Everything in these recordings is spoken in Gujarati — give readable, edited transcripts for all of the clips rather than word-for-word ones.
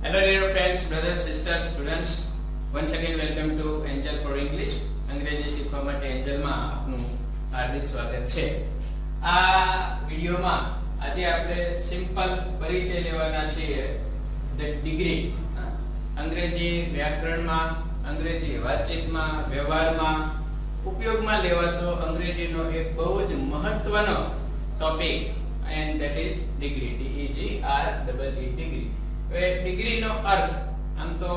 Hello dear friends, brothers, sisters, students. Once again welcome to Angel for English. અંગ્રેજી શીખવા માટે એન્જલમાં આપનું હાર્દિક સ્વાગત છે. આ વિડિયોમાં આજે આપણે સિમ્પલ પરિચય લેવાના છીએ ધ ડિગ્રી. અંગ્રેજી વ્યાકરણમાં, અંગ્રેજી વાતચીતમાં, વ્યવહારમાં ઉપયોગમાં લેવાતો અંગ્રેજીનો એક બહુ જ મહત્વનો topic and that is degree. D-E-G-R-E-E degree. હવે ડિગ્રીનો અર્થ આમ તો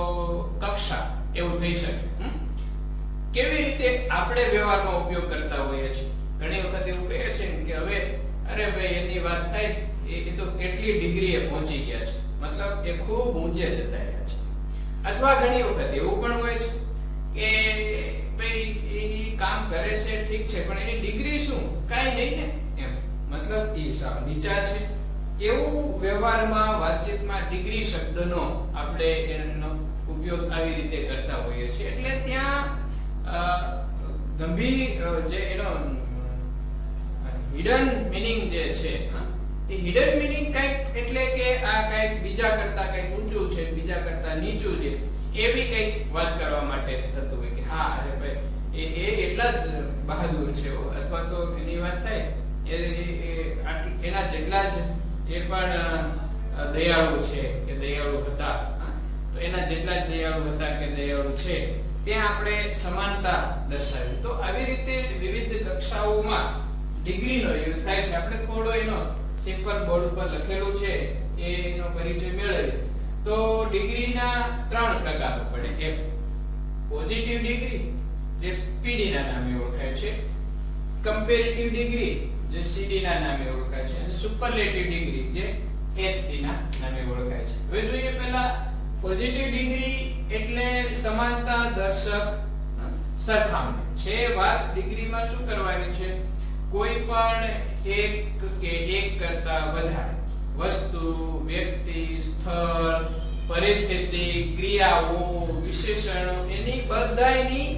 કક્ષા એવું થઈ શકે. કેવી રીતે આપણે વ્યવહારમાં ઉપયોગ કરતા હોઈએ છીએ. ઘણી વખત એવું કહે છે કે હવે અરે ભાઈ એની વાત થાય એ તો કેટલી ડિગ્રીએ પહોંચી ગયા છે, મતલબ એ ખૂબ ઊંચે જતા રહ્યા છે. અથવા ઘણી વખત એવું પણ હોય છે કે ભાઈ એ કામ કરે છે ઠીક છે પણ એની ડિગ્રી શું, કાઈ નહીં ને એમ, મતલબ એ સાવ નીચા છે. એવું વ્યવહારમાં વાતચીતમાં ડિગ્રી શબ્દનો આપણે એનો ઉપયોગ આવી રીતે કરતા હોઈએ છીએ. એટલે ત્યાં ગંભીર જે એનો હિડન મીનિંગ જે છે એ હિડન મીનિંગ કંઈક એટલે કે આ કંઈક બીજા કરતા કંઈક ઊંચું છે, બીજા કરતા નીચું છે, એવી કંઈક વાત કરવા માટે થતું હોય કે હા અરે ભાઈ એ એટલા જ બહાદુર છે, અથવા તો એની વાત થાય એના જેટલા જ એ પણ દયાળુ છે કે દયાળુ હતા, તો એના જેટલા જ દયાળુ હતા કે દયાળુ છે, ત્યાં આપણે સમાનતા દર્શાવી. તો આવી રીતે વિવિધ કક્ષાઓમાં ડિગ્રીનો યુઝ થાય છે. આપણે થોડો એનો સિમ્પલ બોર્ડ ઉપર લખેલું છે એનો પરિચય મેળવીએ તો ડિગ્રીના 3 પ્રકારો પડે. એક પોઝિટિવ ડિગ્રી જે પીડી ના નામે ઓળખાય છે, કમ્પેરેટિવ ડિગ્રી જે સીડી ના નામે ઓળખાય છે, અને સુપરલેટિવ ડિગ્રી જે એસડી ના નામે ઓળખાય છે. હવે જોઈએ પહેલા પોઝિટિવ ડિગ્રી એટલે સમાનતા દર્શક સરખામણી છે. વાત ડિગ્રીમાં શું કરવાની છે, કોઈ પણ એક કે એક કરતા વધારે વસ્તુ, વ્યક્તિ, સ્થળ, પરિસ્થિતિ, ક્રિયાઓ, વિશેષણો એની બધાયની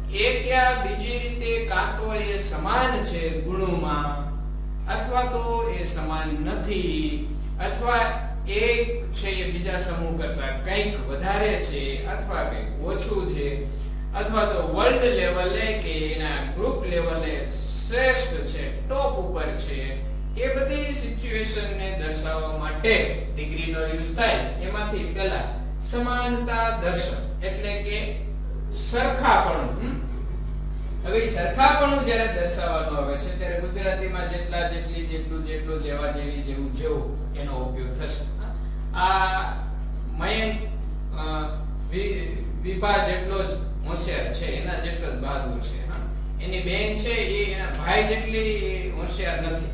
એક યા બીજી રીતે કાં તો એ સમાન છે ગુણોમાં, અથવા તો એ સમાન નથી, અથવા એક છે એ બીજા સમૂહ કરતા કંઈક વધારે છે, અથવા કંઈક ઓછું છે, અથવા તો વર્લ્ડ લેવલે કે એના ગ્રુપ લેવલે શ્રેષ્ઠ છે, ટોપ ઉપર છે. એ બધી સિચ્યુએશનને દર્શાવવા માટે ડિગ્રીનો યુઝ થાય. એમાંથી પહેલા સમાનતા દર્શક એટલે કે સરખાપણું. હવે સરખાપણું જ્યારે દર્શાવવાનું આવે છે ત્યારે ગુજરાતીમાં જેટલા જેટલી જેટલું જેટલું જેવા જેવી જેવું જેવું એનો ઉપયોગ થશે. આ મયંક વિભા જેટલો જ હોશિયાર છે, એના જેટલો જ બહાદુર છે. એની બેન છે એ એના ભાઈ જેટલી હોશિયાર નથી.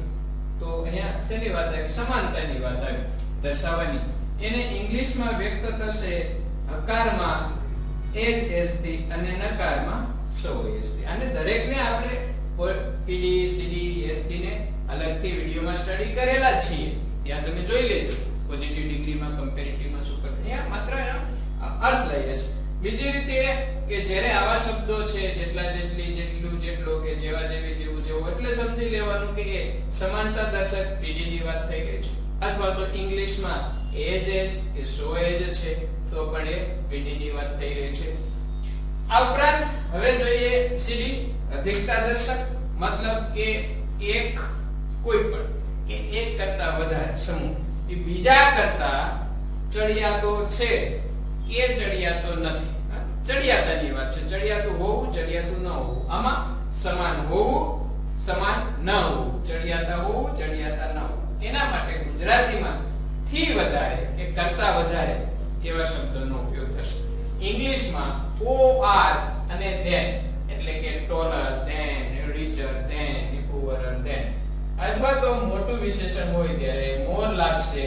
તો અહીંયા શેની વાત આવી? સમાનતાની વાત આવી દર્શાવવાની. એને ઇંગ્લિશમાં વ્યક્ત થશે હકારમાં HSD અને નકારમાં SOSD. અને દરેકને આપણે પીડી, સીડી, એસડી ને અલગથી વિડિયોમાં સ્ટડી કરેલા જ છીએ, ત્યાં તમે જોઈ લેજો. પોઝિટિવ ડિગ્રીમાં, કમ્પેરેટિવમાં સુપર, અહીંયા માત્ર અર્થ લઈએ છે. બીજી રીતે કે જ્યારે આવા શબ્દો છે જેટલા જેટલી, જેટલું જેટલો કે જેવા જેવી જેવું જેવું, એટલે સમજી લેવાનું કે એ સમાનતા દર્શક પીડી ની વાત થઈ ગઈ છે. અથવા તો ઇંગ્લિશમાં એજ કે સો એજ છે તો પણ એ પીડી ની વાત થઈ રહી છે. આ ઉપરાંત હવે જોઈએ સીડી, અધિકતા દર્શક, મતલબ કે એક કોઈ પણ કે એક કરતા વધારે સમૂહ એ બીજા કરતા ચડિયાતો છે કે ચડિયાતો નથી. ચડિયાતાની વાત છે. ચડિયાતું હોવું, ચડિયાતું ન હોવું, આમાં સમાન હોવું, સમાન ન હોવું, ચડિયાતા હોવું, ચડિયાતા ન હોવું. એના માટે ગુજરાતીમાં થી વધારે કે કરતા વધારે એવા શબ્દોનો ઉપયોગ થશે. ઇંગ્લિશમાં OR અને then એટલે કે taller than, richer than, poorer than. અથવા તો મોટું વિશેષણ હોય ત્યારે more લાગશે.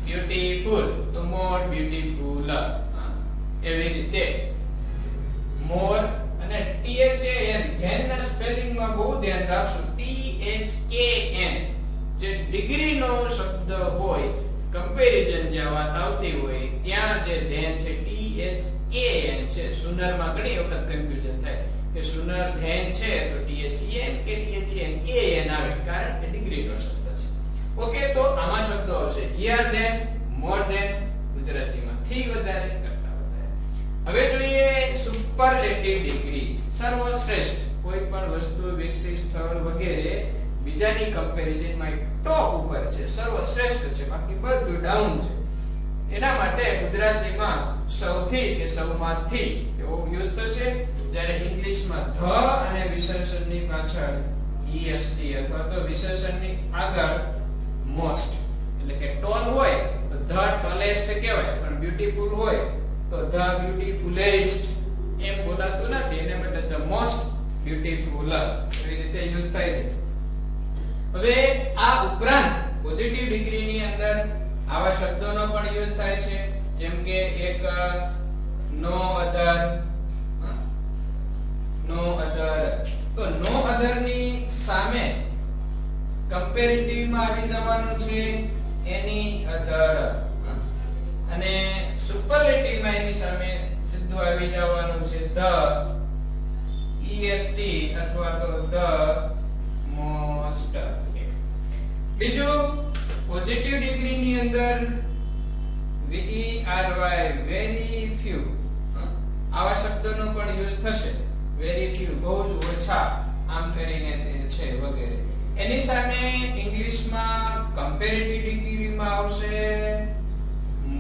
beautiful તો more beautiful. એવી રીતે more અને THAN, ધ્યાન ના સ્પેલિંગમાં બહુ ધ્યાન રાખશું. THAN જે ડિગ્રીનો શબ્દ હોય, કમ્પેરિઝન જ્યાં વાત આવતી હોય ત્યાં જે ધ્યાન છે THAN છે. સુનરમાં ઘણી વખત કન્ફ્યુઝન થાય કે સુનર ધ્યાન છે તો THAN કે THAN આવે, કારણ કે ડિગ્રીનો શબ્દ છે. ઓકે, તો આમાં શબ્દો આવશે હિયર ધેન, મોર ધેન ગુજરાતીમાં, થી પોઝિટિવ ડિગ્રી સર્વશ્રેષ્ઠ કોઈ પણ વસ્તુ વ્યક્તિ સ્થળ વગેરે બીજાની કમ્પેરિઝનમાં ટોપ ઉપર છે સર્વશ્રેષ્ઠ છે બાકી બધું ડાઉન છે એના માટે ગુજરાતીમાં સૌથી કે સૌમાંથી એવો યુઝ થશે જ્યારે ઇંગ્લિશમાં ધ અને વિશેષણની પાછળ est અથવા તો વિશેષણની આગળ મોસ્ટ એટલે કે ટોલ હોય તો ધ ટોલેસ્ટ કહેવાય પણ બ્યુટીફુલ હોય તો ધ બ્યુટીફુલેસ્ટ એમ બોલાતું નથી એને બદલે ધ મોસ્ટ બ્યુટીફુલ એવી રીતે યુઝ થાય છે હવે આ ઉપરાંત પોઝિટિવ ડિગ્રીની અંદર આવા શબ્દોનો પણ યુઝ થાય છે જેમ કે એક નો અધર તો નો અધર ની સામે કમ્પેરેટિવ માં આવી જવાનું છે એની અધર અને સુપરલેટિવ માં એની સામે સીધું આવી જવાનું છે ધ est અથવા તો ધ મોસ્ટ બીજું પોઝિટિવ ડિગ્રી ની અંદર very very few આવા શબ્દોનો પણ યુઝ થશે very few બહુ જ ઓછા આમ કરીને તે છે વગેરે એની સામે ઇંગ્લિશમાં કમ્પેરેટિવ ડિગ્રીમાં આવશે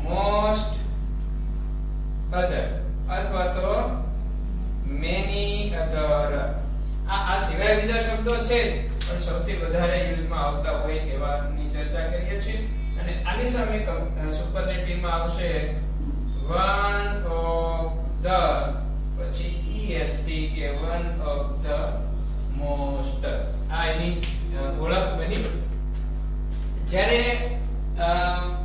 મોસ્ટ અધર અથવા તો મેની અધર આ સિવાય બીજા શબ્દો છે પણ સૌથી વધારે યુઝમાં આવતા હોય એવાની ચર્ચા કરીએ છીએ અને આની સામે સુપરલેટિવમાં આવશે one of the પછી est કે one of the most આ એની ઓળખ બની જ્યારે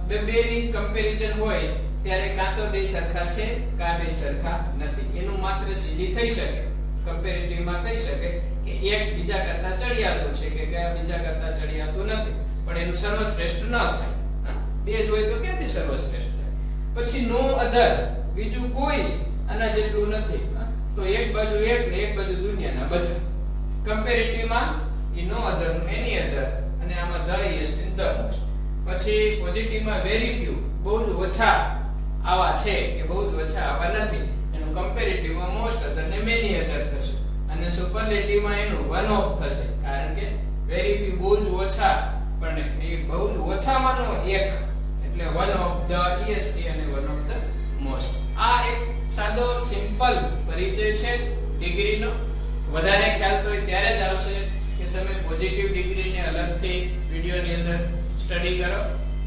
બેની કમ્પેરિઝન હોય ત્યારે કાં તો બે સરખા છે કાં બે સરખા નથી એનું માત્ર સીધી થઈ શકે કમ્પેરેટિવમાં થઈ શકે કે એક બીજા કરતા ચડિયાતું છે કે કયા બીજા કરતા ચડિયાતું નથી પણ એનું સર્વશ્રેષ્ઠ ન થાય બે જ હોય તો ક્યાંથી સર્વશ્રેષ્ઠ થાય પછી નો અધર બીજું કોઈ આના જેટલું નથી તો એક બાજુ એક ને એક બાજુ દુનિયાના બધા કમ્પેરેટિવમાં ઈ નો અધર એની અધર અને આમાં ધ est ધ મોસ્ટ પછી પોઝિટિવમાં વેરી ફ્યુ બહુ જ ઓછા આવા છે કે બહુ જ ઓછા આવા નથી એનું કમ્પેરેટિવમાં મોસ્ટ અધર ને મેની અધર થશે અને સુપરલેટિવમાં એનું વન ઓફ થશે કારણ કે વેરી ફ્યુ બહુ જ ઓછા પણ એ બહુ જ ઓછામાંનો એક એટલે વન ઓફ ધ est અને વન ઓફ ધ મોસ્ટ આ એક સાદો સિમ્પલ પરિચય છે ડિગ્રીનો વધારે ખ્યાલ તો ત્યારે જ આવશે કે તમે પોઝિટિવ ડિગ્રીને અલગથી વિડિયોની અંદર સ્ટડી કરો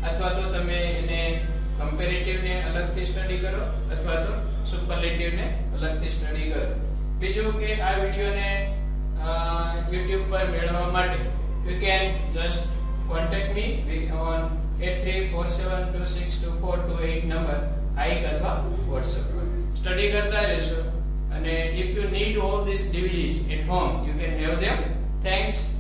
અથવા તો તમે એને કમ્પેરેટિવ ને અલગથી સ્ટડી કરો અથવા તો સુપરલેટિવ ને અલગથી સ્ટડી કરો બીજું કે આ વિડિયોને YouTube પર મેળવવા માટે you can just contact me on 8347262428 number આઈક અથવા WhatsApp પર સ્ટડી કરતા રહેશો અને if you need all these DVDs at home you can have them. Thanks.